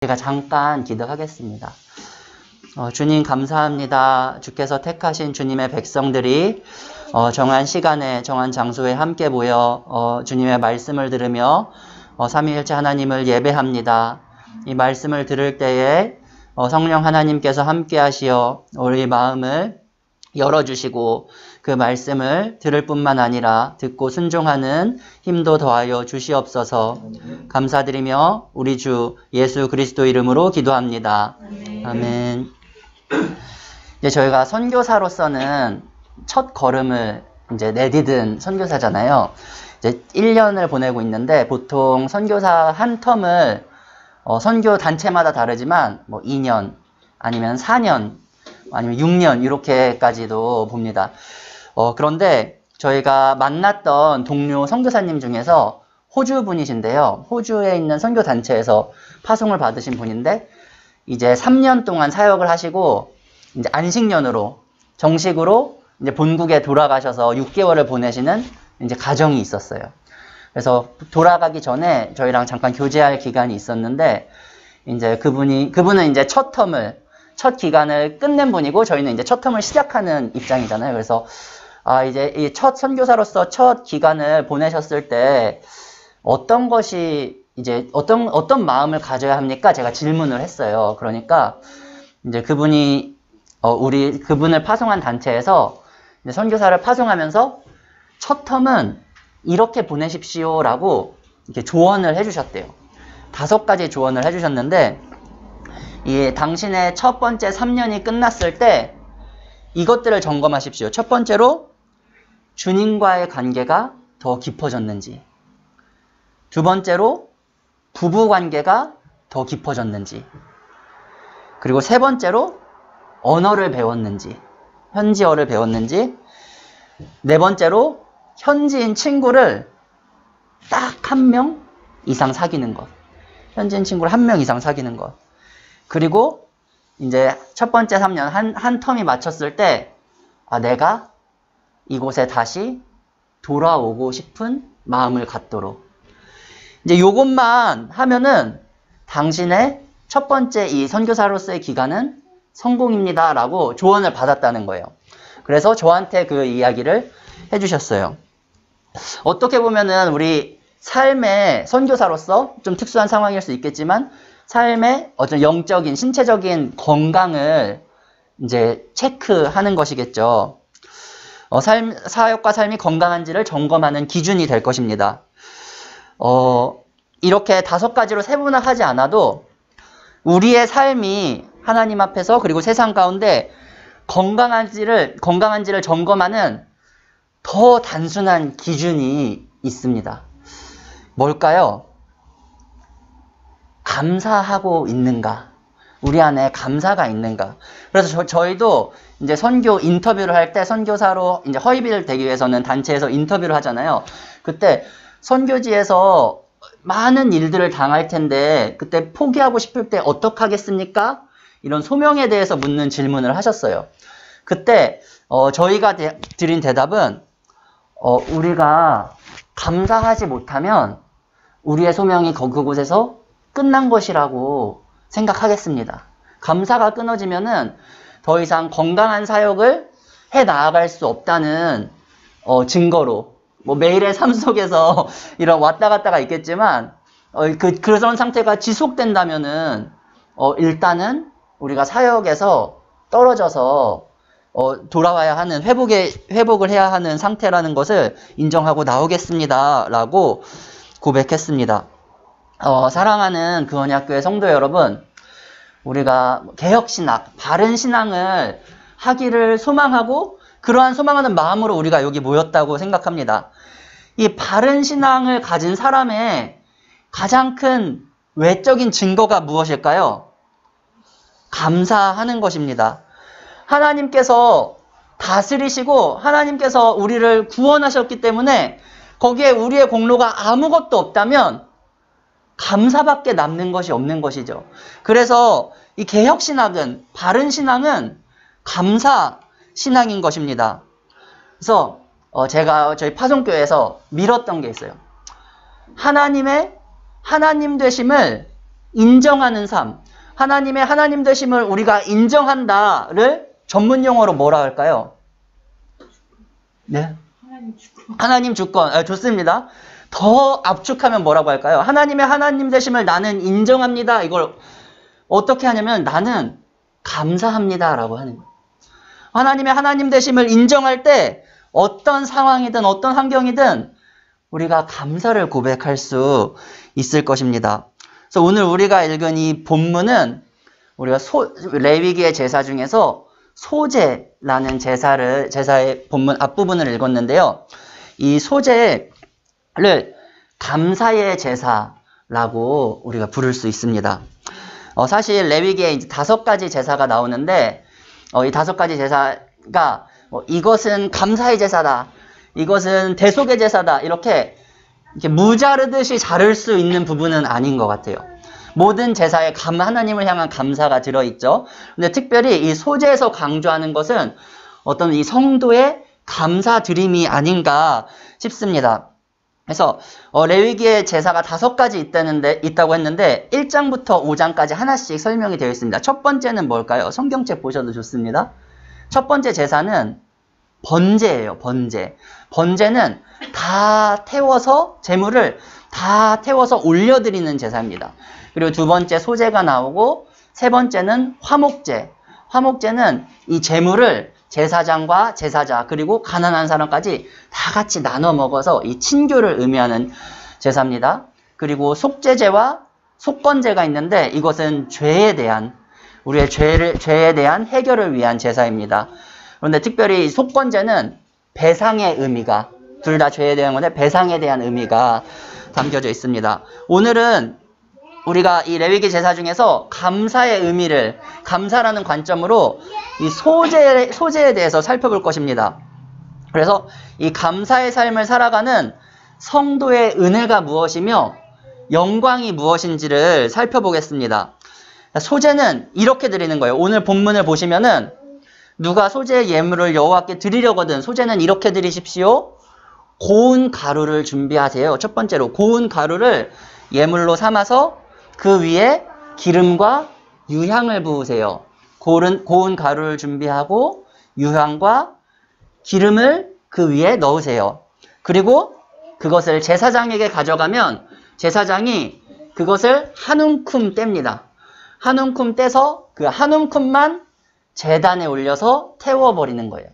제가 잠깐 기도하겠습니다. 주님 감사합니다. 주께서 택하신 주님의 백성들이 정한 시간에 정한 장소에 함께 모여 주님의 말씀을 들으며 삼위일체 하나님을 예배합니다. 이 말씀을 들을 때에 성령 하나님께서 함께 하시어 우리 마음을 열어주시고 그 말씀을 들을 뿐만 아니라 듣고 순종하는 힘도 더하여 주시옵소서. 감사드리며 우리 주 예수 그리스도 이름으로 기도합니다. 아멘. 이제 저희가 선교사로서는 첫 걸음을 이제 내디딘 선교사잖아요. 이제 1년을 보내고 있는데 보통 선교사 한 텀을 선교 단체마다 다르지만 뭐 2년 아니면 4년 아니면 6년 이렇게까지도 봅니다. 그런데 저희가 만났던 동료 선교사님 중에서 호주 분이신데요. 호주에 있는 선교 단체에서 파송을 받으신 분인데 이제 3년 동안 사역을 하시고 이제 안식년으로 정식으로 이제 본국에 돌아가셔서 6개월을 보내시는 이제 가정이 있었어요. 그래서 돌아가기 전에 저희랑 잠깐 교제할 기간이 있었는데 이제 그분은 이제 첫 기간을 끝낸 분이고 저희는 이제 첫 텀을 시작하는 입장이잖아요. 그래서 이제 이 첫 선교사로서 첫 기간을 보내셨을 때 어떤 것이 이제 어떤 마음을 가져야 합니까? 제가 질문을 했어요. 그러니까 이제 그분이 그분을 파송한 단체에서 이제 선교사를 파송하면서 첫 텀은 이렇게 보내십시오라고 이렇게 조언을 해주셨대요. 5가지 조언을 해주셨는데 당신의 첫 번째 3년이 끝났을 때 이것들을 점검하십시오. 첫 번째로 주님과의 관계가 더 깊어졌는지, 두 번째로 부부 관계가 더 깊어졌는지, 그리고 세 번째로 언어를 배웠는지, 현지어를 배웠는지, 네 번째로 현지인 친구를 딱 1명 이상 사귀는 것. 현지인 친구를 1명 이상 사귀는 것. 그리고 이제 첫 번째 3년 한 텀이 마쳤을 때 내가 이곳에 다시 돌아오고 싶은 마음을 갖도록. 이제 요것만 하면은 당신의 첫 번째 이 선교사로서의 기간은 성공입니다라고 조언을 받았다는 거예요. 그래서 저한테 그 이야기를 해주셨어요. 어떻게 보면은 우리 삶의 선교사로서 좀 특수한 상황일 수 있겠지만 삶의 어떤 영적인, 신체적인 건강을 이제 체크하는 것이겠죠. 사역과 삶이 건강한지를 점검하는 기준이 될 것입니다. 이렇게 5가지로 세분화하지 않아도 우리의 삶이 하나님 앞에서 그리고 세상 가운데 건강한지를 점검하는 더 단순한 기준이 있습니다. 뭘까요? 감사하고 있는가? 우리 안에 감사가 있는가? 그래서 저희도 이제 선교 인터뷰를 할 때 선교사로 이제 허위비를 되기 위해서는 단체에서 인터뷰를 하잖아요. 그때 선교지에서 많은 일들을 당할 텐데 그때 포기하고 싶을 때 어떡하겠습니까? 이런 소명에 대해서 묻는 질문을 하셨어요. 그때 저희가 드린 대답은 우리가 감사하지 못하면 우리의 소명이 그곳에서 끝난 것이라고 생각하겠습니다. 감사가 끊어지면은 더 이상 건강한 사역을 해 나아갈 수 없다는 증거로 뭐 매일의 삶 속에서 이런 왔다 갔다가 있겠지만 그런 상태가 지속된다면은 일단은 우리가 사역에서 떨어져서 돌아와야 하는 회복을 해야 하는 상태라는 것을 인정하고 나오겠습니다 라고 고백했습니다. 사랑하는 그 언약교회 성도 여러분, 우리가 개혁신학, 바른 신앙을 하기를 소망하고 그러한 소망하는 마음으로 우리가 여기 모였다고 생각합니다. 이 바른 신앙을 가진 사람의 가장 큰 외적인 증거가 무엇일까요? 감사하는 것입니다. 하나님께서 다스리시고 하나님께서 우리를 구원하셨기 때문에 거기에 우리의 공로가 아무것도 없다면 감사밖에 남는 것이 없는 것이죠. 그래서 이 개혁신학은, 바른 신앙은 감사 신앙인 것입니다. 그래서 제가 저희 파송교회에서 밀었던 게 있어요. 하나님 되심을 인정하는 삶. 하나님의 하나님 되심을 우리가 인정한다를 전문 용어로 뭐라 할까요? 네. 하나님 주권. 좋습니다. 더 압축하면 뭐라고 할까요? 하나님의 하나님 되심을 나는 인정합니다. 이걸 어떻게 하냐면 나는 감사합니다 라고 하는 거예요. 하나님의 하나님 되심을 인정할 때 어떤 상황이든 어떤 환경이든 우리가 감사를 고백할 수 있을 것입니다. 그래서 오늘 우리가 읽은 이 본문은 우리가 레위기의 제사 중에서 소제라는 제사의 본문 앞부분을 읽었는데요. 이 소제를 감사의 제사라고 우리가 부를 수 있습니다. 사실 레위기에 이제 5가지 제사가 나오는데 이 5가지 제사가 이것은 감사의 제사다. 이것은 대속의 제사다. 이렇게 무자르듯이 자를 수 있는 부분은 아닌 것 같아요. 모든 제사에 하나님을 향한 감사가 들어있죠. 근데 특별히 이 소제에서 강조하는 것은 어떤 이 성도의 감사드림이 아닌가 싶습니다. 그래서 레위기의 제사가 5가지 있다고 했는데 1장부터 5장까지 하나씩 설명이 되어 있습니다. 첫 번째는 뭘까요? 성경책 보셔도 좋습니다. 첫 번째 제사는 번제예요. 번제. 번제는 다 태워서 제물을 다 태워서 올려드리는 제사입니다. 그리고 두 번째 소제가 나오고 세 번째는 화목제. 화목제는 이 제물을 제사장과 제사자 그리고 가난한 사람까지 다 같이 나눠 먹어서 이 친교를 의미하는 제사입니다. 그리고 속죄제와 속건제가 있는데 이것은 죄에 대한 우리의 죄에 대한 해결을 위한 제사입니다. 그런데 특별히 속건제는 배상의 의미가 둘 다 죄에 대한 건데 배상에 대한 의미가 담겨져 있습니다. 오늘은 우리가 이 레위기 제사 중에서 감사의 의미를 감사라는 관점으로 이 소제에 대해서 살펴볼 것입니다. 그래서 이 감사의 삶을 살아가는 성도의 은혜가 무엇이며 영광이 무엇인지를 살펴보겠습니다. 소제는 이렇게 드리는 거예요. 오늘 본문을 보시면은 누가 소제의 예물을 여호와께 드리려거든 소제는 이렇게 드리십시오. 고운 가루를 준비하세요. 첫 번째로 고운 가루를 예물로 삼아서 그 위에 기름과 유향을 부으세요. 고운 가루를 준비하고 유향과 기름을 그 위에 넣으세요. 그리고 그것을 제사장에게 가져가면 제사장이 그것을 한 움큼 뗍니다. 한 움큼 떼서 그 한 움큼만 제단에 올려서 태워버리는 거예요.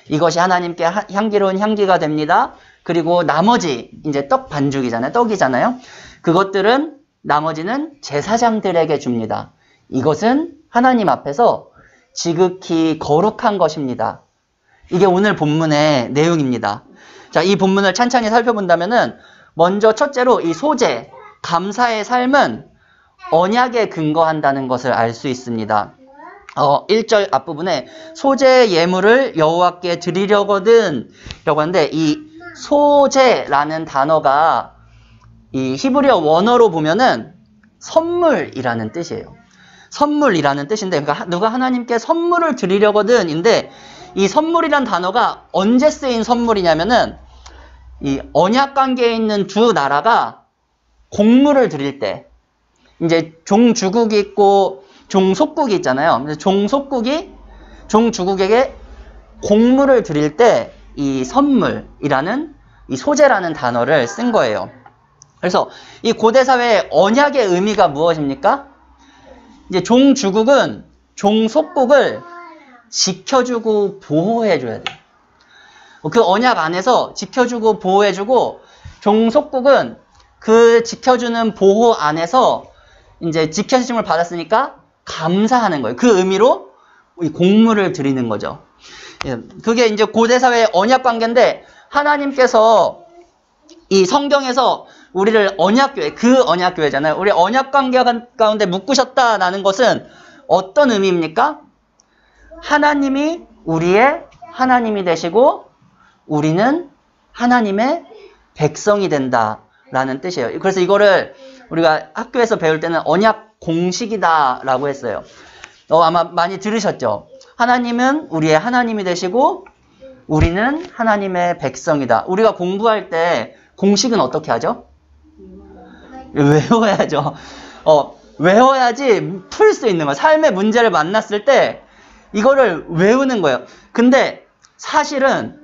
이것이 하나님께 향기로운 향기가 됩니다. 그리고 나머지 이제 떡 반죽이잖아요. 떡이잖아요. 그것들은 나머지는 제사장들에게 줍니다. 이것은 하나님 앞에서 지극히 거룩한 것입니다. 이게 오늘 본문의 내용입니다. 자, 이 본문을 찬찬히 살펴본다면은 먼저 첫째로 이 소제, 감사의 삶은 언약에 근거한다는 것을 알 수 있습니다. 1절 앞부분에 소제 예물을 여호와께 드리려거든 라고 하는데 이 소제라는 단어가 이 히브리어 원어로 보면은 선물이라는 뜻이에요. 선물이라는 뜻인데 그러니까 누가 하나님께 선물을 드리려거든인데 이 선물이란 단어가 언제 쓰인 선물이냐면은 이 언약 관계에 있는 두 나라가 공물을 드릴 때 이제 종주국이 있고 종속국이 있잖아요. 종속국이 종주국에게 공물을 드릴 때 이 선물이라는 이 소제라는 단어를 쓴 거예요. 그래서 이 고대 사회의 언약의 의미가 무엇입니까? 이제 종주국은 종속국을 지켜주고 보호해줘야 돼요. 그 언약 안에서 지켜주고 보호해주고 종속국은 그 지켜주는 보호 안에서 이제 지켜주심을 받았으니까 감사하는 거예요. 그 의미로 이 공물을 드리는 거죠. 그게 이제 고대 사회의 언약 관계인데 하나님께서 이 성경에서 우리를 언약교회, 그 언약교회잖아요. 우리 언약 관계 가운데 묶으셨다라는 것은 어떤 의미입니까? 하나님이 우리의 하나님이 되시고 우리는 하나님의 백성이 된다라는 뜻이에요. 그래서 이거를 우리가 학교에서 배울 때는 언약 공식이다라고 했어요. 아마 많이 들으셨죠? 하나님은 우리의 하나님이 되시고 우리는 하나님의 백성이다. 우리가 공부할 때 공식은 어떻게 하죠? 외워야죠. 외워야지 풀 수 있는 거예요. 삶의 문제를 만났을 때 이거를 외우는 거예요. 근데 사실은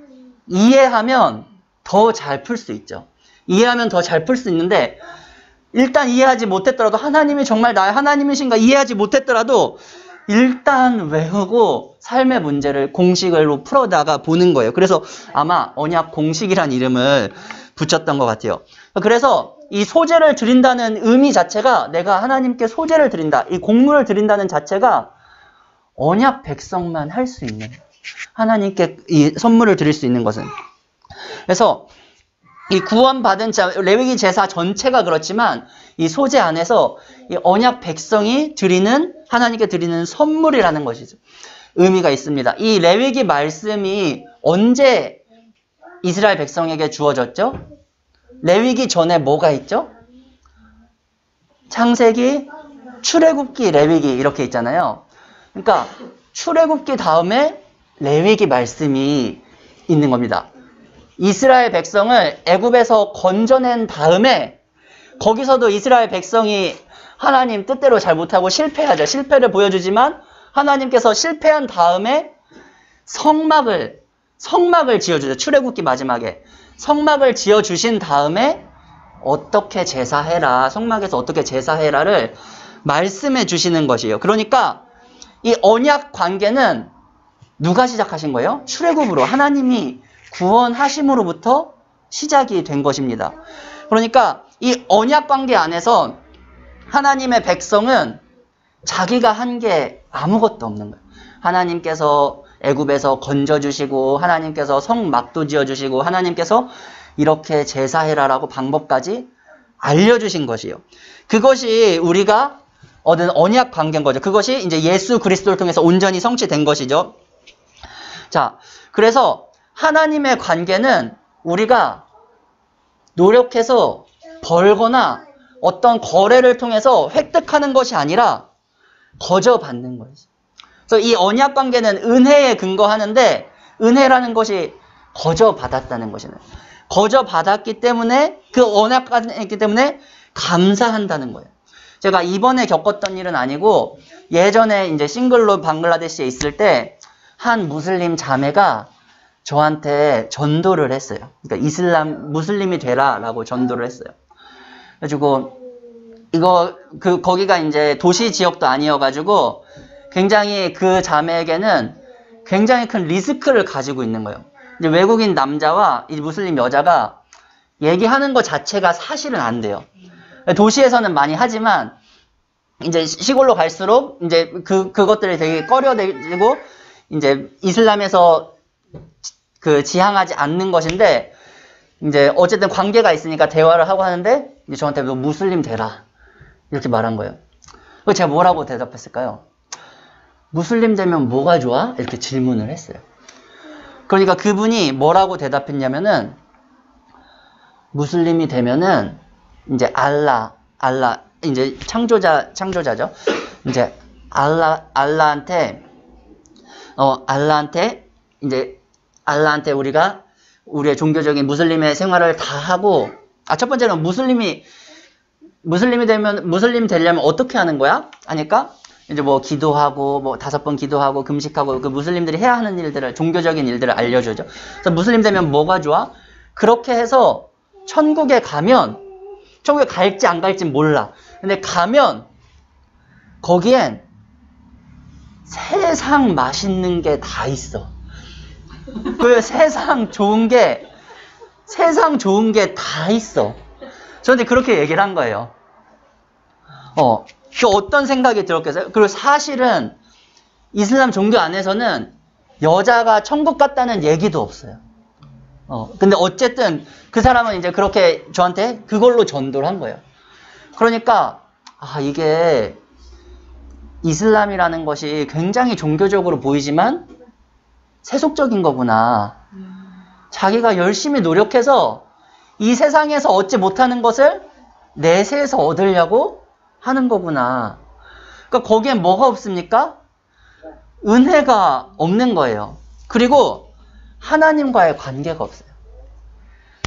이해하면 더 잘 풀 수 있죠. 이해하면 더 잘 풀 수 있는데 일단 이해하지 못했더라도 하나님이 정말 나의 하나님이신가 이해하지 못했더라도 일단 외우고 삶의 문제를 공식으로 풀어나가 보는 거예요. 그래서 아마 언약 공식이란 이름을 붙였던 것 같아요. 그래서 이 소제를 드린다는 의미 자체가 내가 하나님께 소제를 드린다. 이 공물을 드린다는 자체가 언약 백성만 할 수 있는 하나님께 이 선물을 드릴 수 있는 것은. 그래서 이 구원받은 자, 레위기 제사 전체가 그렇지만 이 소제 안에서 이 언약 백성이 드리는 하나님께 드리는 선물이라는 것이죠. 의미가 있습니다. 이 레위기 말씀이 언제 이스라엘 백성에게 주어졌죠? 레위기 전에 뭐가 있죠? 창세기, 출애굽기, 레위기 이렇게 있잖아요. 그러니까 출애굽기 다음에 레위기 말씀이 있는 겁니다. 이스라엘 백성을 애굽에서 건져낸 다음에 거기서도 이스라엘 백성이 하나님 뜻대로 잘 못하고 실패하죠. 실패를 보여주지만 하나님께서 실패한 다음에 성막을 지어주죠. 출애굽기 마지막에 성막을 지어주신 다음에 어떻게 제사해라, 성막에서 어떻게 제사해라를 말씀해 주시는 것이에요. 그러니까 이 언약 관계는 누가 시작하신 거예요? 출애굽으로 하나님이 구원하심으로부터 시작이 된 것입니다. 그러니까 이 언약 관계 안에서 하나님의 백성은 자기가 한 게 아무것도 없는 거예요. 하나님께서 애굽에서 건져주시고 하나님께서 성막도 지어주시고 하나님께서 이렇게 제사해라라고 방법까지 알려주신 것이에요. 그것이 우리가 얻은 언약 관계인 거죠. 그것이 이제 예수 그리스도를 통해서 온전히 성취된 것이죠. 자, 그래서 하나님의 관계는 우리가 노력해서 벌거나 어떤 거래를 통해서 획득하는 것이 아니라 거저 받는 것이죠. 그래서 이 언약 관계는 은혜에 근거하는데 은혜라는 것이 거저 받았다는 것이네요. 거저 받았기 때문에 그 언약 관계이기 때문에 감사한다는 거예요. 제가 이번에 겪었던 일은 아니고 예전에 이제 싱글로 방글라데시에 있을 때 한 무슬림 자매가 저한테 전도를 했어요. 그러니까 무슬림이 되라라고 전도를 했어요. 그래가지고 거기가 이제 도시 지역도 아니어가지고 굉장히 그 자매에게는 굉장히 큰 리스크를 가지고 있는 거예요. 이제 외국인 남자와 이 무슬림 여자가 얘기하는 것 자체가 사실은 안 돼요. 도시에서는 많이 하지만 이제 시골로 갈수록 이제 그것들이 되게 꺼려지고 이제 이슬람에서 지향하지 않는 것인데 이제 어쨌든 관계가 있으니까 대화를 하고 하는데 이제 저한테 너 무슬림 되라 이렇게 말한 거예요. 그래서 제가 뭐라고 대답했을까요? 무슬림 되면 뭐가 좋아? 이렇게 질문을 했어요. 그러니까 그분이 뭐라고 대답했냐면은 무슬림이 되면은 이제 알라 이제 창조자죠. 이제 알라한테 우리가 우리의 종교적인 무슬림의 생활을 다 하고 첫 번째는 무슬림 되려면 어떻게 하는 거야? 하니까 이제 뭐 기도하고 뭐 5번 기도하고 금식하고 그 무슬림들이 해야 하는 일들을 종교적인 일들을 알려주죠. 그래서 무슬림 되면 뭐가 좋아? 그렇게 해서 천국에 갈지 안 갈지 몰라. 근데 가면 거기엔 세상 맛있는 게 다 있어. 그 세상 좋은 게 다 있어. 저한테 그렇게 얘기를 한 거예요. 그 어떤 생각이 들었겠어요? 그리고 사실은 이슬람 종교 안에서는 여자가 천국 갔다는 얘기도 없어요. 근데 어쨌든 그 사람은 이제 그렇게 저한테 그걸로 전도를 한 거예요. 그러니까 이게 이슬람이라는 것이 굉장히 종교적으로 보이지만 세속적인 거구나. 자기가 열심히 노력해서 이 세상에서 얻지 못하는 것을 내세에서 얻으려고 하는 거구나. 그러니까 거기엔 뭐가 없습니까? 은혜가 없는 거예요. 그리고 하나님과의 관계가 없어요.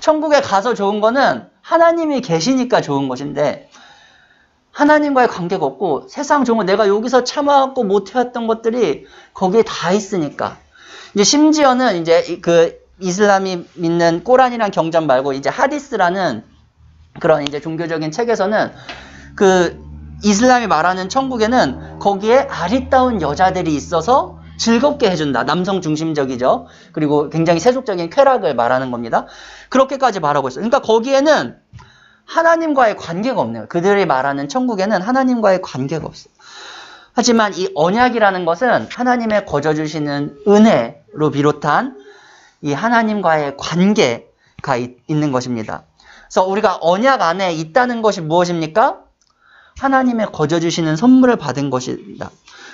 천국에 가서 좋은 거는 하나님이 계시니까 좋은 것인데 하나님과의 관계가 없고 세상 정말 내가 여기서 참아갖고 못해왔던 것들이 거기에 다 있으니까. 이제 심지어는 이제 그 이슬람이 믿는 꼬란이란 경전 말고 이제 하디스라는 그런 이제 종교적인 책에서는 그 이슬람이 말하는 천국에는 거기에 아리따운 여자들이 있어서 즐겁게 해준다. 남성 중심적이죠. 그리고 굉장히 세속적인 쾌락을 말하는 겁니다. 그렇게까지 말하고 있어요. 그러니까 거기에는 하나님과의 관계가 없네요. 그들이 말하는 천국에는 하나님과의 관계가 없어요. 하지만 이 언약이라는 것은 하나님의 거저주시는 은혜로 비롯한 이 하나님과의 관계가 있는 것입니다. 그래서 우리가 언약 안에 있다는 것이 무엇입니까? 하나님의 거저주시는 선물을 받은 것이다.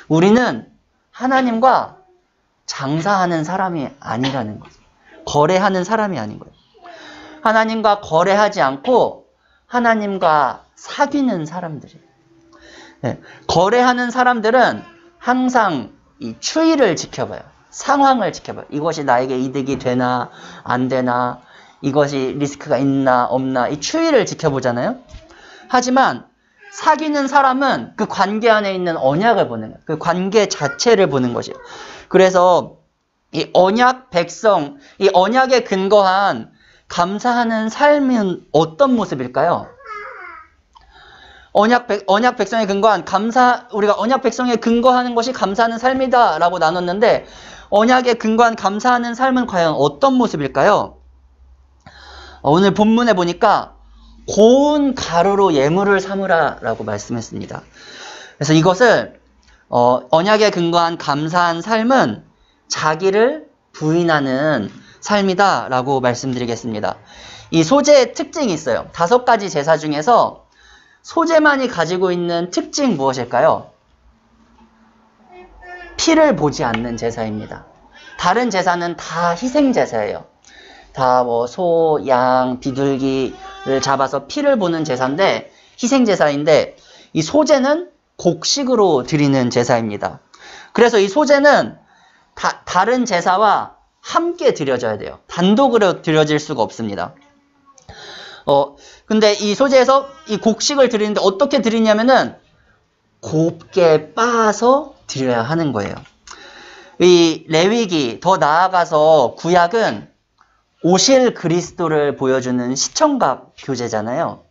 우리는 하나님과 장사하는 사람이 아니라는 거죠. 거래하는 사람이 아닌 거예요. 하나님과 거래하지 않고 하나님과 사귀는 사람들이에요. 네. 거래하는 사람들은 항상 이 추이를 지켜봐요. 상황을 지켜봐요. 이것이 나에게 이득이 되나 안 되나, 이것이 리스크가 있나 없나, 이 추이를 지켜보잖아요. 하지만 사귀는 사람은 그 관계 안에 있는 언약을 보는 거예요. 그 관계 자체를 보는 것이에요. 그래서 이 언약 백성, 이 언약에 근거한 감사하는 삶은 어떤 모습일까요? 언약 백성에 근거한 우리가 언약 백성에 근거하는 것이 감사하는 삶이다 라고 나눴는데, 언약에 근거한 감사하는 삶은 과연 어떤 모습일까요? 오늘 본문에 보니까 고운 가루로 예물을 삼으라 라고 말씀했습니다. 그래서 이것을 언약에 근거한 감사한 삶은 자기를 부인하는 삶이다 라고 말씀드리겠습니다. 이 소제의 특징이 있어요. 5가지 제사 중에서 소제만이 가지고 있는 특징 무엇일까요? 피를 보지 않는 제사입니다. 다른 제사는 다 희생 제사예요. 다 뭐 소, 양, 비둘기를 잡아서 피를 보는 제사인데, 희생 제사인데, 이 소제는 곡식으로 드리는 제사입니다. 그래서 이 소제는 다른 제사와 함께 드려져야 돼요. 단독으로 드려질 수가 없습니다. 근데 이 소제에서 이 곡식을 드리는데 어떻게 드리냐면은 곱게 빻아서 드려야 하는 거예요. 이 레위기, 더 나아가서 구약은 오실 그리스도를 보여주는 시청각 교제잖아요.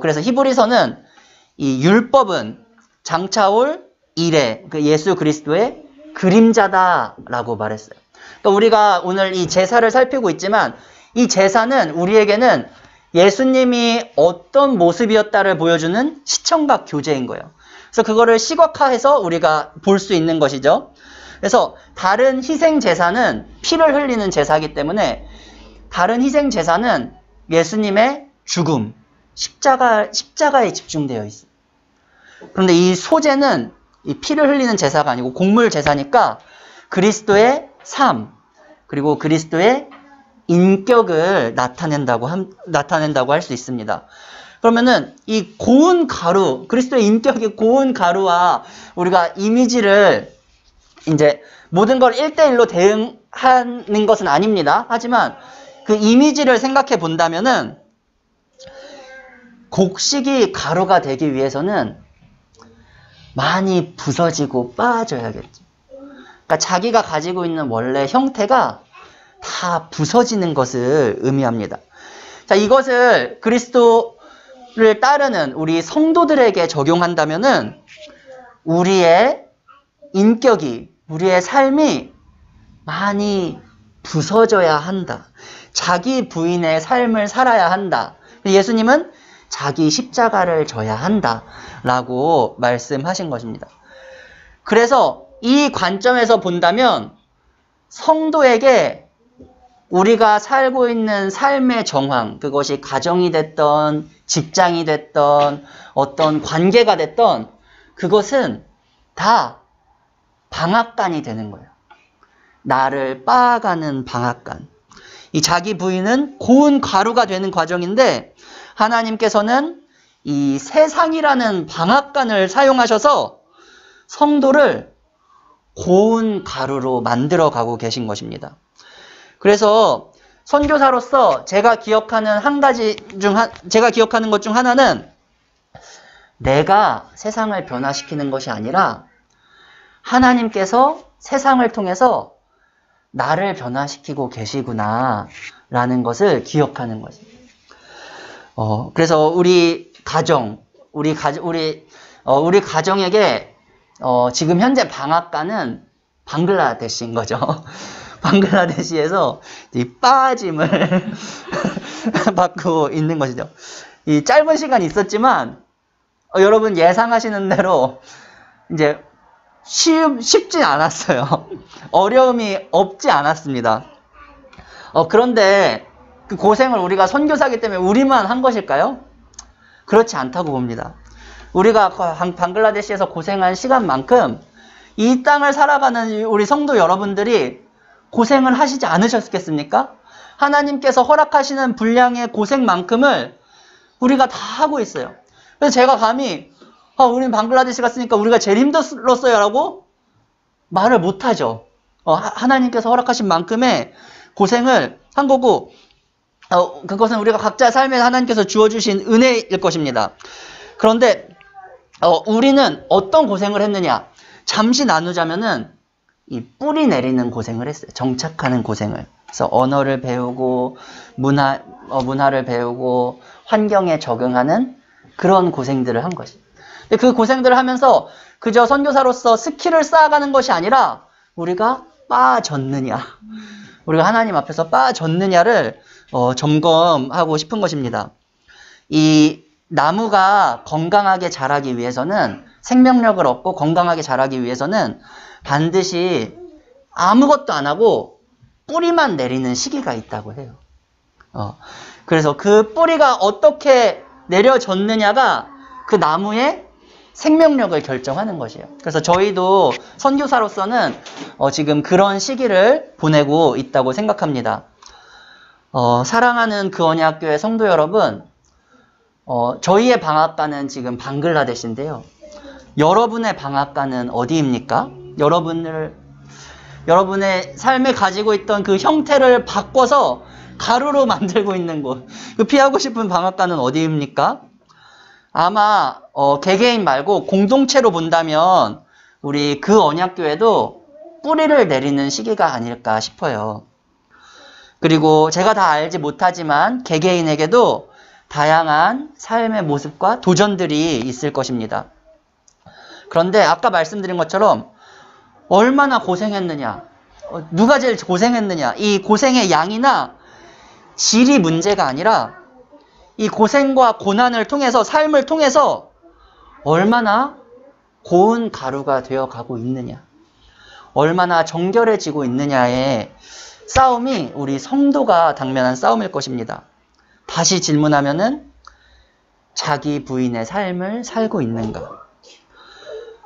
그래서 히브리서는 이 율법은 장차올 이레, 그 예수 그리스도의 그림자다라고 말했어요. 그러니까 우리가 오늘 이 제사를 살피고 있지만 이 제사는 우리에게는 예수님이 어떤 모습이었다를 보여주는 시청각 교제인 거예요. 그래서 그거를 시각화해서 우리가 볼 수 있는 것이죠. 그래서 다른 희생 제사는 피를 흘리는 제사이기 때문에 다른 희생 제사는 예수님의 죽음, 십자가에 집중되어 있어요. 그런데 이 소제는 이 피를 흘리는 제사가 아니고 곡물 제사니까 그리스도의 삶, 그리고 그리스도의 인격을 나타낸다고 할 수 있습니다. 그러면은 이 고운 가루, 그리스도의 인격이 고운 가루와 우리가 이미지를 이제 모든 걸 1대1로 대응하는 것은 아닙니다. 하지만 그 이미지를 생각해 본다면은 곡식이 가루가 되기 위해서는 많이 부서지고 빻아져야겠죠. 그러니까 자기가 가지고 있는 원래 형태가 다 부서지는 것을 의미합니다. 자, 이것을 그리스도를 따르는 우리 성도들에게 적용한다면은 우리의 인격이, 우리의 삶이 많이 부서져야 한다. 자기 부인의 삶을 살아야 한다. 예수님은 자기 십자가를 져야 한다. 라고 말씀하신 것입니다. 그래서 이 관점에서 본다면 성도에게 우리가 살고 있는 삶의 정황, 그것이 가정이 됐던, 직장이 됐던, 어떤 관계가 됐던, 그것은 다 방앗간이 되는 거예요. 나를 빻아가는 방앗간. 이 자기 부인은 고운 가루가 되는 과정인데 하나님께서는 이 세상이라는 방앗간을 사용하셔서 성도를 고운 가루로 만들어 가고 계신 것입니다. 그래서 선교사로서 제가 기억하는 것 중 하나는 내가 세상을 변화시키는 것이 아니라 하나님께서 세상을 통해서 나를 변화시키고 계시구나 라는 것을 기억하는 거지. 그래서 우리 가정에게 지금 현재 방앗간은 방글라데시인 거죠. 방글라데시에서 이 빠짐을 받고 있는 것이죠. 이 짧은 시간이 있었지만 여러분 예상하시는 대로 이제 쉽지 않았어요. 어려움이 없지 않았습니다. 그런데 그 고생을 우리가 선교사기 때문에 우리만 한 것일까요? 그렇지 않다고 봅니다. 우리가 방글라데시에서 고생한 시간만큼 이 땅을 살아가는 우리 성도 여러분들이 고생을 하시지 않으셨겠습니까? 하나님께서 허락하시는 분량의 고생만큼을 우리가 다 하고 있어요. 그래서 제가 감히 우리는 방글라데시 갔으니까 우리가 제일 힘들었어요 라고 말을 못하죠. 하나님께서 허락하신 만큼의 고생을 한 거고 그것은 우리가 각자 삶에 하나님께서 주어주신 은혜일 것입니다. 그런데 우리는 어떤 고생을 했느냐? 잠시 나누자면은 이 뿌리 내리는 고생을 했어요. 정착하는 고생을. 그래서 언어를 배우고 문화를 배우고 환경에 적응하는 그런 고생들을 한 것이. 근데 그 고생들을 하면서 그저 선교사로서 스킬을 쌓아가는 것이 아니라 우리가 빠졌느냐, 우리가 하나님 앞에서 빠졌느냐를 점검하고 싶은 것입니다. 이 나무가 건강하게 자라기 위해서는, 생명력을 얻고 건강하게 자라기 위해서는 반드시 아무것도 안 하고 뿌리만 내리는 시기가 있다고 해요. 그래서 그 뿌리가 어떻게 내려졌느냐가 그 나무의 생명력을 결정하는 것이에요. 그래서 저희도 선교사로서는 지금 그런 시기를 보내고 있다고 생각합니다. 사랑하는 그 언약교회 성도 여러분, 저희의 방앗간은 지금 방글라데시인데요. 여러분의 방앗간은 어디입니까? 여러분의 삶에 가지고 있던 그 형태를 바꿔서 가루로 만들고 있는 곳, 그 피하고 싶은 방앗간은 어디입니까? 아마 개개인 말고 공동체로 본다면 우리 그 언약교회도 뿌리를 내리는 시기가 아닐까 싶어요. 그리고 제가 다 알지 못하지만 개개인에게도 다양한 삶의 모습과 도전들이 있을 것입니다. 그런데 아까 말씀드린 것처럼 얼마나 고생했느냐, 누가 제일 고생했느냐, 이 고생의 양이나 질이 문제가 아니라 이 고생과 고난을 통해서, 삶을 통해서 얼마나 고운 가루가 되어가고 있느냐, 얼마나 정결해지고 있느냐의 싸움이 우리 성도가 당면한 싸움일 것입니다. 다시 질문하면은 자기 부인의 삶을 살고 있는가?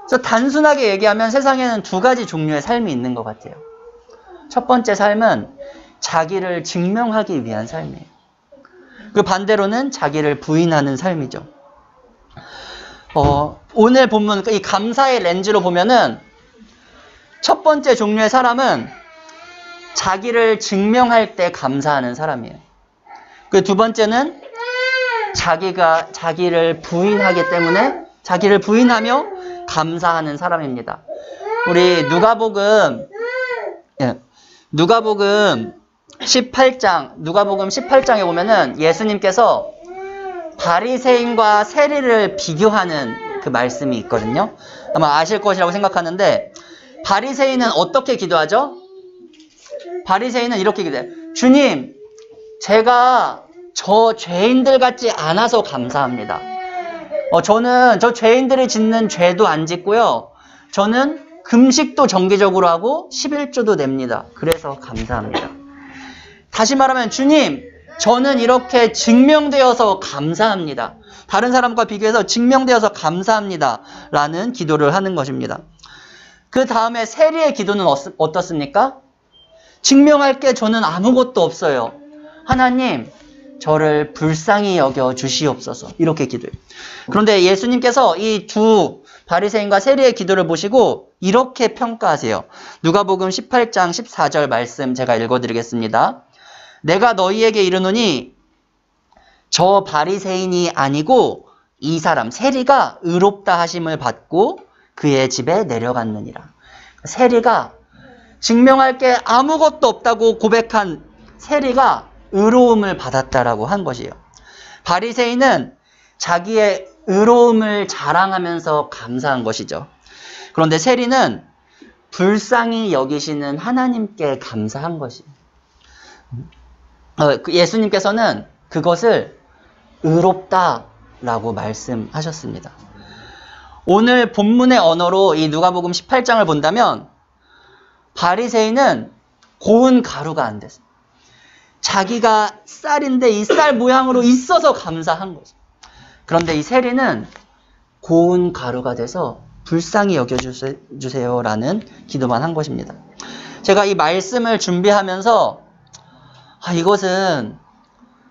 그래서 단순하게 얘기하면 세상에는 두 가지 종류의 삶이 있는 것 같아요. 첫 번째 삶은 자기를 증명하기 위한 삶이에요. 그 반대로는 자기를 부인하는 삶이죠. 오늘 본문, 이 감사의 렌즈로 보면은 첫 번째 종류의 사람은 자기를 증명할 때 감사하는 사람이에요. 그 두 번째는 자기가 자기를 부인하기 때문에 자기를 부인하며 감사하는 사람입니다. 우리 누가복음 18장에 보면은 예수님께서 바리새인과 세리를 비교하는 그 말씀이 있거든요. 아마 아실 것이라고 생각하는데, 바리새인은 어떻게 기도하죠? 바리새인은 이렇게 기도해요. 주님, 제가 저 죄인들 같지 않아서 감사합니다. 저는 저 죄인들이 짓는 죄도 안 짓고요. 저는 금식도 정기적으로 하고 11조도 냅니다. 그래서 감사합니다. 다시 말하면 주님, 저는 이렇게 증명되어서 감사합니다. 다른 사람과 비교해서 증명되어서 감사합니다. 라는 기도를 하는 것입니다. 그 다음에 세리의 기도는 어떻습니까? 증명할 게 저는 아무것도 없어요. 하나님, 저를 불쌍히 여겨 주시옵소서. 이렇게 기도해요. 그런데 예수님께서 이 두 바리새인과 세리의 기도를 보시고 이렇게 평가하세요. 누가복음 18장 14절 말씀 제가 읽어드리겠습니다. 내가 너희에게 이르노니 저 바리새인이 아니고 이 사람 세리가 의롭다 하심을 받고 그의 집에 내려갔느니라. 세리가 증명할 게 아무것도 없다고 고백한 세리가 의로움을 받았다라고 한 것이에요. 바리새인은 자기의 의로움을 자랑하면서 감사한 것이죠. 그런데 세리는 불쌍히 여기시는 하나님께 감사한 것이에요. 예수님께서는 그것을 의롭다라고 말씀하셨습니다. 오늘 본문의 언어로 이 누가복음 18장을 본다면 바리새인은 고운 가루가 안 됐어요. 자기가 쌀인데 이 쌀 모양으로 있어서 감사한 거죠. 그런데 이 세리는 고운 가루가 돼서 불쌍히 여겨주세요라는 기도만 한 것입니다. 제가 이 말씀을 준비하면서 이것은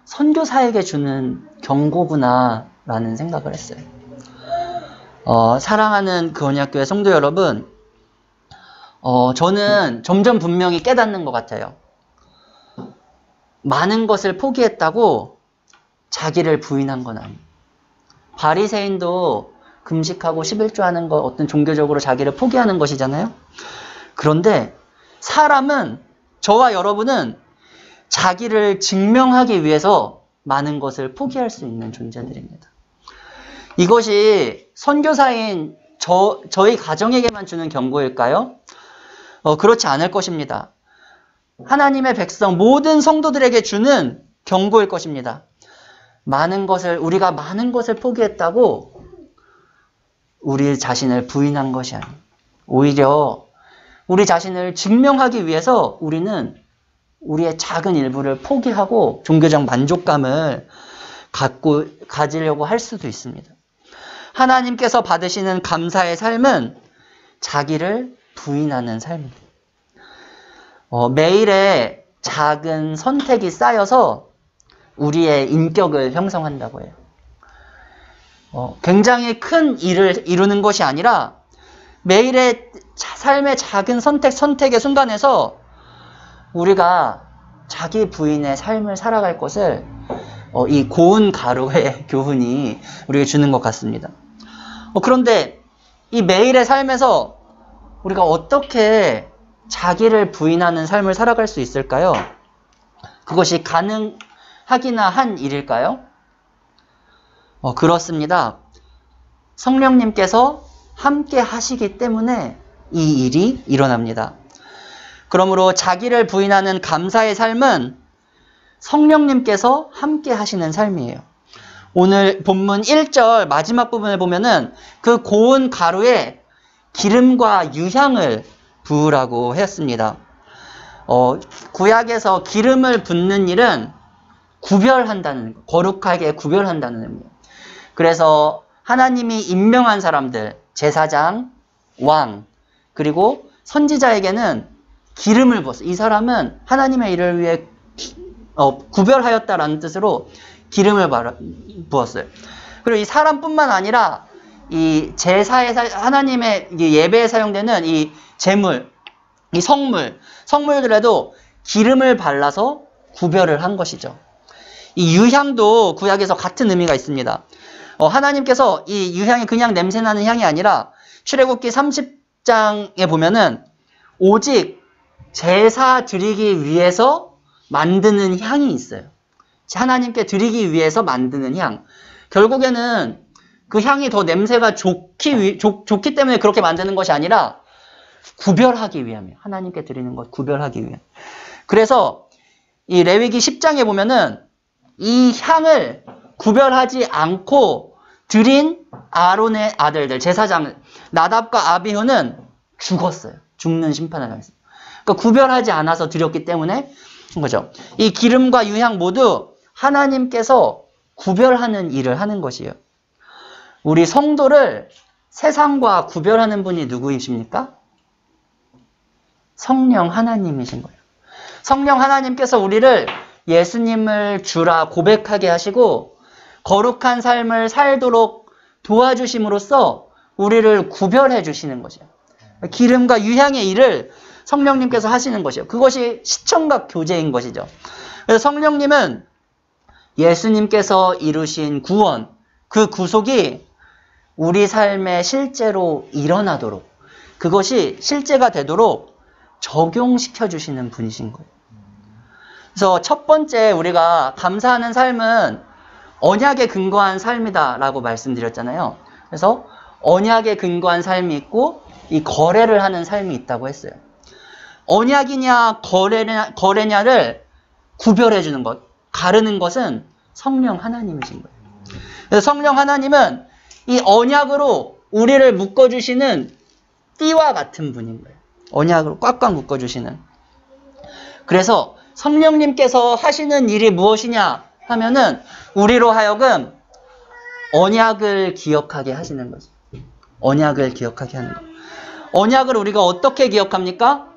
선교사에게 주는 경고구나 라는 생각을 했어요. 사랑하는 그 언약교회 성도 여러분, 저는 점점 분명히 깨닫는 것 같아요. 많은 것을 포기했다고 자기를 부인한 건 아니에요. 바리새인도 금식하고 11조 하는 거 어떤 종교적으로 자기를 포기하는 것이잖아요. 그런데 사람은, 저와 여러분은 자기를 증명하기 위해서 많은 것을 포기할 수 있는 존재들입니다. 이것이 선교사인 저희 가정에게만 주는 경고일까요? 그렇지 않을 것입니다. 하나님의 백성 모든 성도들에게 주는 경고일 것입니다. 우리가 많은 것을 포기했다고 우리 자신을 부인한 것이 아니에요. 오히려 우리 자신을 증명하기 위해서 우리는 우리의 작은 일부를 포기하고 종교적 만족감을 가지려고 할 수도 있습니다. 하나님께서 받으시는 감사의 삶은 자기를 부인하는 삶입니다. 매일의 작은 선택이 쌓여서 우리의 인격을 형성한다고 해요. 굉장히 큰 일을 이루는 것이 아니라 매일의 삶의 작은 선택의 순간에서 우리가 자기 부인의 삶을 살아갈 것을 이 고운 가루의 교훈이 우리에게 주는 것 같습니다. 그런데 이 매일의 삶에서 우리가 어떻게 자기를 부인하는 삶을 살아갈 수 있을까요? 그것이 가능하기나 한 일일까요? 그렇습니다. 성령님께서 함께 하시기 때문에 이 일이 일어납니다. 그러므로 자기를 부인하는 감사의 삶은 성령님께서 함께 하시는 삶이에요. 오늘 본문 1절 마지막 부분을 보면은 그 고운 가루에 기름과 유향을 부으라고 했습니다. 구약에서 기름을 붓는 일은 거룩하게 구별한다는 의미예요. 그래서 하나님이 임명한 사람들, 제사장, 왕, 그리고 선지자에게는 기름을 부었어요. 이 사람은 하나님의 일을 위해 구별하였다라는 뜻으로 기름을 부었어요. 그리고 이 사람뿐만 아니라 이 제사에 하나님의 예배에 사용되는 이 제물, 이 성물들에도 기름을 발라서 구별을 한 것이죠. 이 유향도 구약에서 같은 의미가 있습니다. 하나님께서 이 유향이 그냥 냄새나는 향이 아니라 출애굽기 30장에 보면은 오직 제사 드리기 위해서 만드는 향이 있어요. 하나님께 드리기 위해서 만드는 향. 결국에는 그 향이 더 냄새가 좋기 때문에 그렇게 만드는 것이 아니라 구별하기 위함이에요. 하나님께 드리는 것 구별하기 위함. 그래서 이 레위기 10장에 보면은 이 향을 구별하지 않고 드린 아론의 아들들, 제사장 나답과 아비후는 죽었어요. 죽는 심판을 당했어요. 그러니까 구별하지 않아서 드렸기 때문에 거죠. 이 기름과 유향 모두 하나님께서 구별하는 일을 하는 것이에요. 우리 성도를 세상과 구별하는 분이 누구이십니까? 성령 하나님이신 거예요. 성령 하나님께서 우리를 예수님을 주라 고백하게 하시고 거룩한 삶을 살도록 도와주심으로써 우리를 구별해 주시는 것이에요. 기름과 유향의 일을 성령님께서 하시는 것이에요. 그것이 시청각 교제인 것이죠. 그래서 성령님은 예수님께서 이루신 구원, 그 구속이 우리 삶에 실제로 일어나도록, 그것이 실제가 되도록 적용시켜 주시는 분이신 거예요. 그래서 첫 번째 우리가 감사하는 삶은 언약에 근거한 삶이다라고 말씀드렸잖아요. 그래서 언약에 근거한 삶이 있고 이 거래를 하는 삶이 있다고 했어요. 언약이냐 거래냐를 구별해 주는 것, 가르는 것은 성령 하나님이신 거예요. 그래서 성령 하나님은 이 언약으로 우리를 묶어주시는 띠와 같은 분인 거예요. 언약으로 꽉꽉 묶어주시는. 그래서 성령님께서 하시는 일이 무엇이냐 하면은 우리로 하여금 언약을 기억하게 하시는 거죠. 언약을 기억하게 하는 거. 언약을 우리가 어떻게 기억합니까?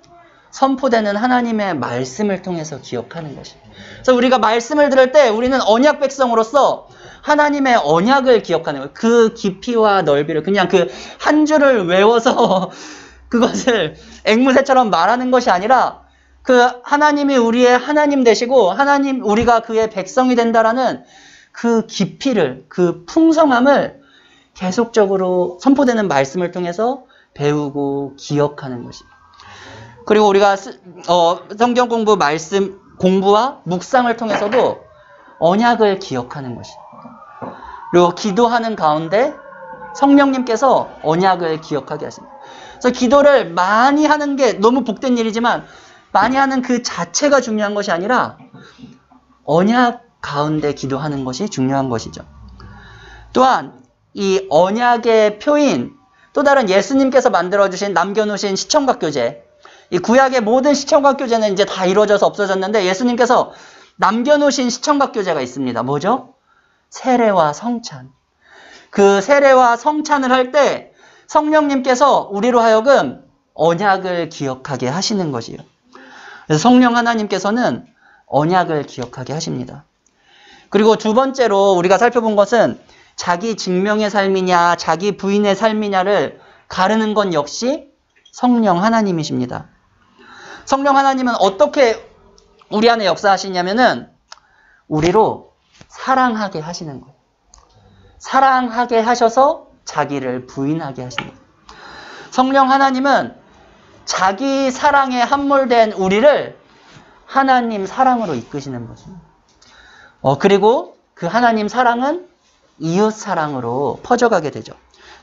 선포되는 하나님의 말씀을 통해서 기억하는 것이에요. 그래서 우리가 말씀을 들을 때 우리는 언약 백성으로서 하나님의 언약을 기억하는 거예요. 그 깊이와 넓이를 그냥 그 한 줄을 외워서 그것을 앵무새처럼 말하는 것이 아니라 그 하나님이 우리의 하나님 되시고 하나님 우리가 그의 백성이 된다라는 그 깊이를, 그 풍성함을 계속적으로 선포되는 말씀을 통해서 배우고 기억하는 것입니다. 그리고 우리가 성경 공부 말씀 공부와 묵상을 통해서도 언약을 기억하는 것입니다. 그리고 기도하는 가운데 성령님께서 언약을 기억하게 하십니다. 그래서 기도를 많이 하는 게 너무 복된 일이지만 많이 하는 그 자체가 중요한 것이 아니라 언약 가운데 기도하는 것이 중요한 것이죠. 또한 이 언약의 표인 또 다른 예수님께서 만들어주신 남겨놓으신 시청각 교제, 이 구약의 모든 시청각 교제는 이제 다 이루어져서 없어졌는데 예수님께서 남겨놓으신 시청각 교제가 있습니다. 뭐죠? 세례와 성찬. 그 세례와 성찬을 할 때 성령님께서 우리로 하여금 언약을 기억하게 하시는 것이에요. 그래서 성령 하나님께서는 언약을 기억하게 하십니다. 그리고 두 번째로 우리가 살펴본 것은 자기 증명의 삶이냐 자기 부인의 삶이냐를 가르는 건 역시 성령 하나님이십니다. 성령 하나님은 어떻게 우리 안에 역사하시냐면은 우리로 사랑하게 하시는 거예요. 사랑하게 하셔서 자기를 부인하게 하십니다. 성령 하나님은 자기 사랑에 함몰된 우리를 하나님 사랑으로 이끄시는 거죠. 그리고 그 하나님 사랑은 이웃 사랑으로 퍼져가게 되죠.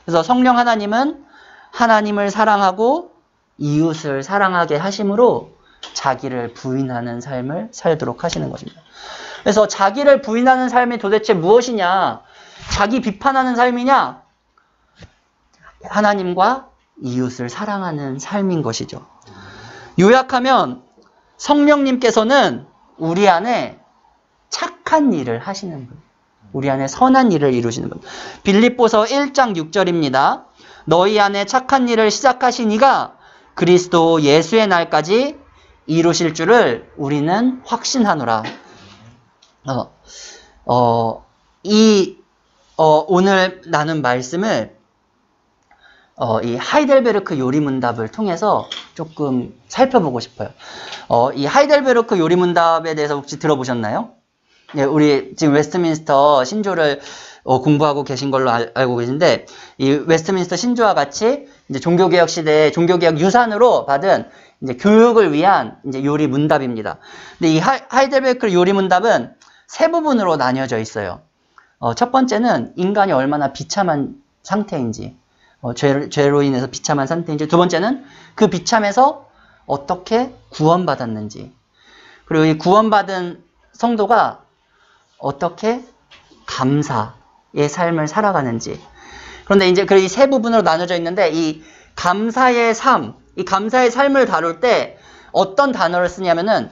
그래서 성령 하나님은 하나님을 사랑하고 이웃을 사랑하게 하심으로 자기를 부인하는 삶을 살도록 하시는 것입니다. 그래서 자기를 부인하는 삶이 도대체 무엇이냐? 자기 비판하는 삶이냐? 하나님과 이웃을 사랑하는 삶인 것이죠. 요약하면 성령님께서는 우리 안에 착한 일을 하시는 분, 우리 안에 선한 일을 이루시는 분. 빌립보서 1장 6절입니다. 너희 안에 착한 일을 시작하신 이가 그리스도 예수의 날까지 이루실 줄을 우리는 확신하노라. 오늘 나눈 말씀을 이 하이델베르크 요리문답을 통해서 조금 살펴보고 싶어요. 이 하이델베르크 요리문답에 대해서 혹시 들어보셨나요? 네, 우리 지금 웨스트민스터 신조를 공부하고 계신 걸로 알고 계신데, 이 웨스트민스터 신조와 같이 이제 종교개혁 시대에 종교개혁 유산으로 받은 이제 교육을 위한 이제 요리 문답입니다. 근데 이 하이델베르크 요리 문답은 세 부분으로 나뉘어져 있어요. 첫 번째는 인간이 얼마나 비참한 상태인지, 죄로 인해서 비참한 상태인지. 두 번째는 그 비참에서 어떻게 구원받았는지. 그리고 이 구원받은 성도가 어떻게 감사의 삶을 살아가는지. 그런데 이제 이 세 부분으로 나눠져 있는데 이 감사의 삶, 이 감사의 삶을 다룰 때 어떤 단어를 쓰냐면은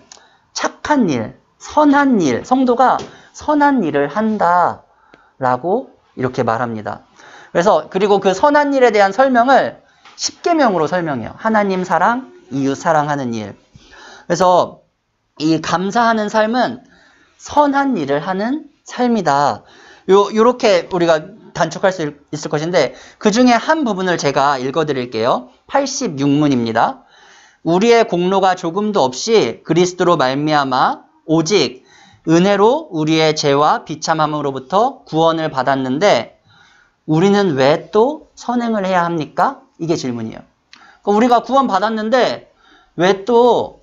착한 일, 선한 일, 성도가 선한 일을 한다라고 이렇게 말합니다. 그래서 그리고 그 선한 일에 대한 설명을 10계명으로 설명해요. 하나님 사랑, 이웃 사랑하는 일. 그래서 이 감사하는 삶은 선한 일을 하는 삶이다. 요렇게 우리가 단축할 수 있을 것인데 그 중에 한 부분을 제가 읽어드릴게요. 86문입니다. 우리의 공로가 조금도 없이 그리스도로 말미암아 오직 은혜로 우리의 죄와 비참함으로부터 구원을 받았는데 우리는 왜 또 선행을 해야 합니까? 이게 질문이에요. 그러니까 우리가 구원 받았는데 왜 또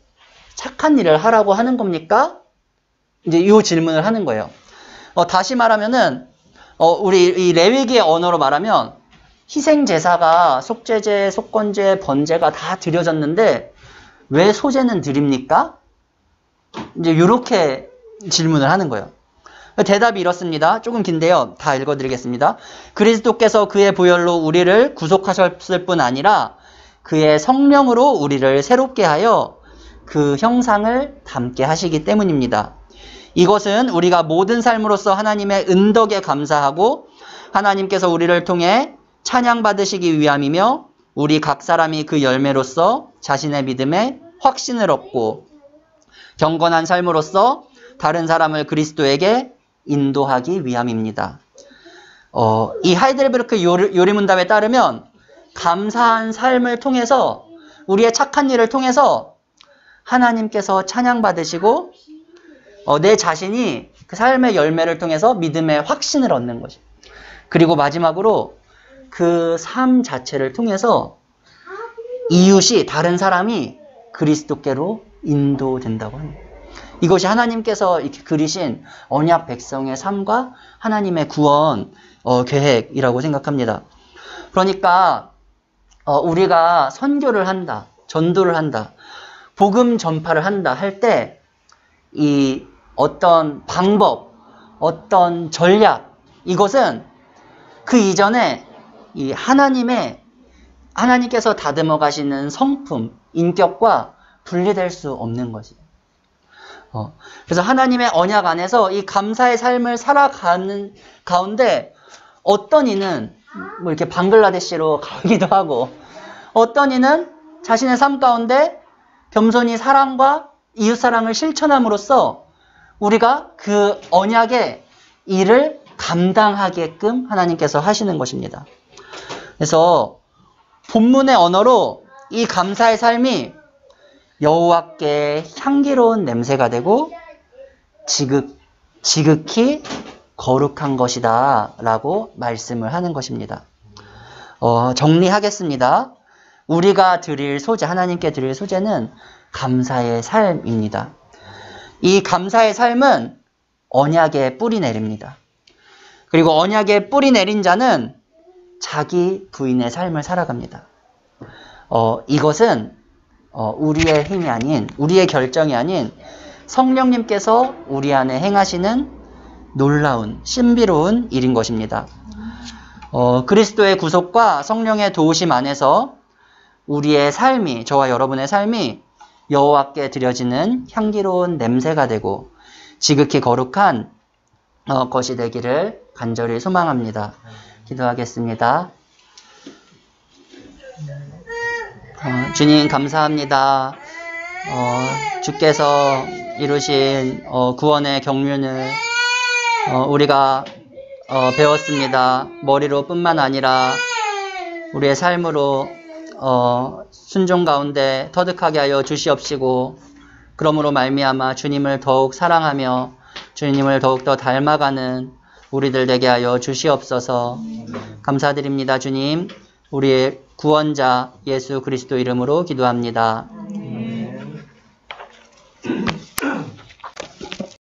착한 일을 하라고 하는 겁니까? 이제 이 질문을 하는 거예요. 다시 말하면은 우리 이 레위기의 언어로 말하면 희생 제사가 속죄제, 속건제, 번제가 다 드려졌는데 왜 소제는 드립니까? 이제 이렇게 질문을 하는 거예요. 대답이 이렇습니다. 조금 긴데요. 다 읽어드리겠습니다. 그리스도께서 그의 보혈로 우리를 구속하셨을 뿐 아니라 그의 성령으로 우리를 새롭게 하여 그 형상을 닮게 하시기 때문입니다. 이것은 우리가 모든 삶으로서 하나님의 은덕에 감사하고 하나님께서 우리를 통해 찬양받으시기 위함이며 우리 각 사람이 그 열매로서 자신의 믿음에 확신을 얻고 경건한 삶으로서 다른 사람을 그리스도에게 인도하기 위함입니다. 이 하이델베르크 요리문답에 따르면 감사한 삶을 통해서 우리의 착한 일을 통해서 하나님께서 찬양받으시고 내 자신이 그 삶의 열매를 통해서 믿음의 확신을 얻는 것이. 그리고 마지막으로 그 삶 자체를 통해서 이웃이 다른 사람이 그리스도께로 인도된다고 합니다. 이것이 하나님께서 이렇게 그리신 언약 백성의 삶과 하나님의 구원 계획이라고 생각합니다. 그러니까 우리가 선교를 한다, 전도를 한다, 복음 전파를 한다 할 때 이 어떤 방법, 어떤 전략, 이것은 그 이전에 이 하나님께서 다듬어 가시는 성품, 인격과 분리될 수 없는 것이에요. 그래서 하나님의 언약 안에서 이 감사의 삶을 살아가는 가운데 어떤 이는 뭐 이렇게 방글라데시로 가기도 하고 어떤 이는 자신의 삶 가운데 겸손히 사랑과 이웃사랑을 실천함으로써 우리가 그 언약의 일을 감당하게끔 하나님께서 하시는 것입니다. 그래서 본문의 언어로 이 감사의 삶이 여호와께 향기로운 냄새가 되고 지극히 거룩한 것이다 라고 말씀을 하는 것입니다. 정리하겠습니다. 우리가 드릴 소재, 하나님께 드릴 소재는 감사의 삶입니다. 이 감사의 삶은 언약에 뿌리 내립니다. 그리고 언약에 뿌리 내린 자는 자기 부인의 삶을 살아갑니다. 이것은 우리의 힘이 아닌, 우리의 결정이 아닌 성령님께서 우리 안에 행하시는 놀라운, 신비로운 일인 것입니다. 그리스도의 구속과 성령의 도우심 안에서 우리의 삶이, 저와 여러분의 삶이 여호와께 드려지는 향기로운 냄새가 되고 지극히 거룩한 것이 되기를 간절히 소망합니다. 기도하겠습니다. 주님 감사합니다. 주께서 이루신 구원의 경륜을 우리가 배웠습니다. 머리로 뿐만 아니라 우리의 삶으로 순종 가운데 터득하게 하여 주시옵시고 그러므로 말미암아 주님을 더욱 사랑하며 주님을 더욱더 닮아가는 우리들 되게 하여 주시옵소서. 감사드립니다. 주님, 우리의 구원자 예수 그리스도 이름으로 기도합니다.